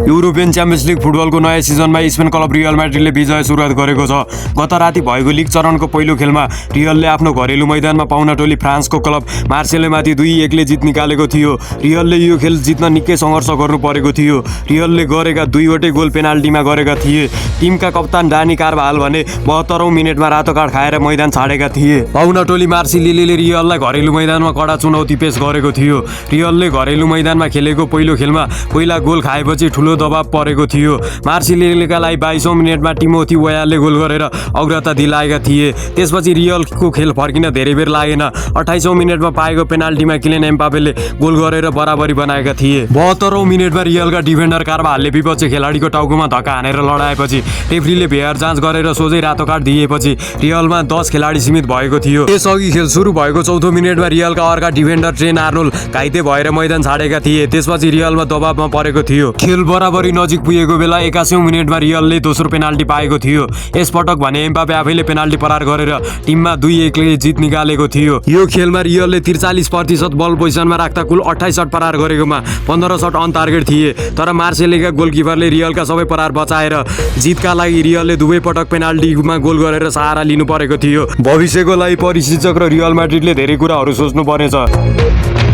European champions league फुटबलको नयाँ सिजनमा स्पेन क्लब रियल म्याड्रिडले विजय सुरुवात गरेको छ। गत राति भएको लिग चरणको पहिलो खेलमा रियलले आफ्नो घरेलु मैदानमा पाहुना टोली फ्रान्सको क्लब मार्सेलेमाथि 2-1 ले जित निकालेको थियो। रियलले यो खेल जित्न निकै सङ्घर्ष गर्नु परेको थियो। रियलले गरेका 2वटै गोल पेनाल्टीमा गरेका थिए। टिमका कप्तान डानी कार्भाहाल भने 72औं मिनेटमा रातो कार्ड खाएर मैदान छाडेका थिए। पाहुना टोली मार्सेलियाले रियललाई घरेलु मैदानमा कडा चुनौती पेश गरेको थियो। रियलले घरेलु मैदानमा खेलेको पहिलो खेलमा पहिला गोल खाएपछि ठुलो दबाव परेको थियो। मार्सेलियाका लागि 22औं मिनेटमा टिमोथी वेयाले गोल गरेर अग्रता दिलाएका थिए। त्यसपछि रियलको खेल फर्किन धेरै बेर लागेन। 28औं मिनेटमा पाएको पेनाल्टीमा किलियन एम्बापेले गोल गरेर बराबरी बनाएका थिए। 72औं मिनेटमा रियलका डिफेन्डर कार्भाहालले विपक्षी खेलाडीको टाउकोमा धक्का हानेर लडाएपछि रेफ्रीले भेआर जाँच गरेर सोझै रातो कार्ड दिएपछि रियलमा 10 खेलाडी सीमित भएको थियो। त्यसअघि खेल सुरु भएको 4औं मिनेटमा रियलका अर्का डिफेन्डर ट्रेन्ट आर्नोल्ड घाइते भएर मैदान छाडेका थिए। त्यसपछि रियलमा दबावमा परेको थियो। खेल बराबरी नजिक पुगेको बेला 81औं मिनेटमा रियलले दोस्रो पेनाल्टी पाएको थियो। यसपटक भने एम्बापे आफैले पेनाल्टी पार गरेर टिममा 2-1 ले जित निकालेको थियो। यो खेलमा रियलले 43% बल पोजिसनमा राख्दा कुल 28 शट पार गरेकोमा 15 शट अन टार्गेट थिए। तर मार्सेलियाका गोलकिपरले रियलका सबै पार बचाएर जितका लागि रियलले दुवै पटक पेनाल्टीमा गोल गरेर सहारा लिनु परेको थियो। भविष्यको लागि परिशिक्षक र रियल म्याड्रिडले धेरै कुराहरू सोच्नु पर्नेछ।